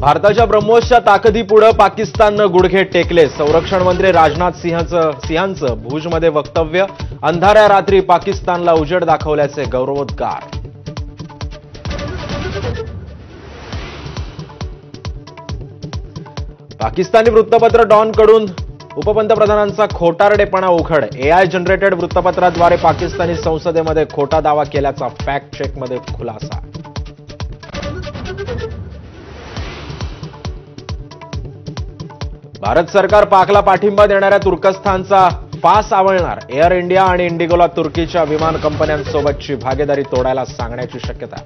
भारताच्या ब्रह्मोसच्या ताकदीपुढे पाकिस्ताननं गुडघे टेकले। संरक्षण मंत्री राजनाथ सिंहांचं भुजमध्ये वक्तव्य। अंधाऱ्या रात्री पाकिस्तानला उजेड दाखवल्याचे गौरवोद्गार। पाकिस्तानी वृत्तपत्र डॉनकडून उपपंतप्रधानांचा खोटारडेपणा उघड। एआय जनरेटेड वृत्तपत्राद्वारे पाकिस्तानी संसदेमध्ये खोटा दावा केल्याचा फॅक्ट चेकमध्ये खुलासा। भारत सरकार पाकला पाठिंबा देणाऱ्या तुर्कस्तानचा फास आवळणार। एअर इंडिया आणि इंडिगोला तुर्कीच्या विमान कंपन्यांसोबतची भागीदारी तोडायला सांगण्याची शक्यता।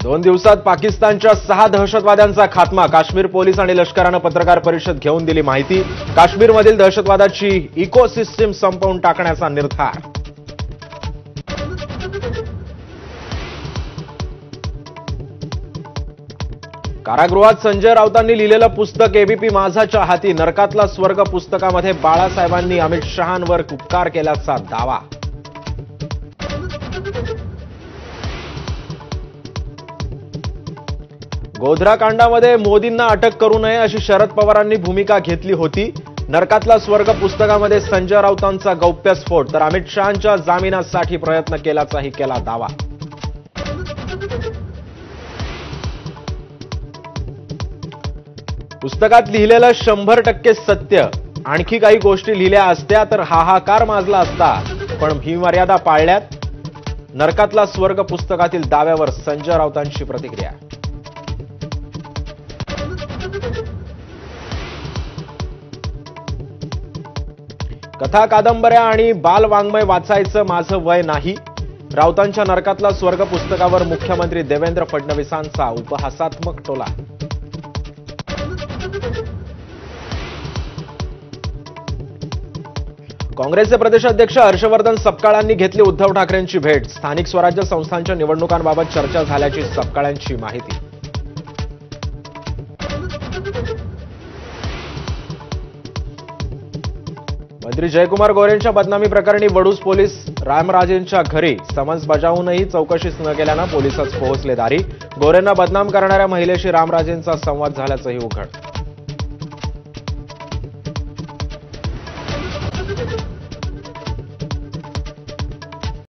दोन दिवसात पाकिस्तानच्या 6 दहशतवाद्यांचा खात्मा। काश्मीर पोलीस आणि लष्करानं पत्रकार परिषद घेऊन दिली माहिती। काश्मीरमधील दहशतवादाची इकोसिस्टीम संपवून टाकण्याचा निर्धार। कारागृहात संजय राऊतांनी लिहिलेलं पुस्तक एबीपी माझाच्या हाती। नरकातला स्वर्ग पुस्तकामध्ये बाळासाहेबांनी अमित शहांवर उपकार केल्याचा दावा। गोध्रा कांडामध्ये मोदींना अटक करू नये अशी शरद पवारांनी भूमिका घेतली होती। नरकातला स्वर्ग पुस्तकामध्ये संजय राऊतांचा गौप्यस्फोट तर अमित शहांच्या जामिनासाठी प्रयत्न केल्याचाही केला दावा। पुस्तकात लिहिलेलं 100% सत्य। आणखी काही गोष्टी लिहिल्या असत्या तर हाहाकार माजला असता, पण ही मर्यादा पाळल्यात। नरकातला स्वर्ग पुस्तकातील दाव्यावर संजय राऊतांची प्रतिक्रिया। कथा कादंबऱ्या आणि बालवाङ्मय वाचायचं माझं वय नाही। राऊतांच्या नरकातला स्वर्ग पुस्तकावर मुख्यमंत्री देवेंद्र फडणवीसांचा उपहासात्मक टोला। काँग्रेसचे प्रदेशाध्यक्ष हर्षवर्धन सपकाळांनी घेतली उद्धव ठाकरेंची भेट। स्थानिक स्वराज्य संस्थांच्या निवडणुकांबाबत चर्चा झाल्याची सपकाळांची माहिती। मंत्री जयकुमार गोरेंच्या बदनामी प्रकरणी वडूज पोलीस रामराजेंच्या घरी समन्स बजावूनही चौकशीस न केल्यानं पोलिसच पोहोचले दारी। गोरेंना बदनाम करणाऱ्या महिलेशी रामराजेंचा संवाद झाल्याचंही उघड।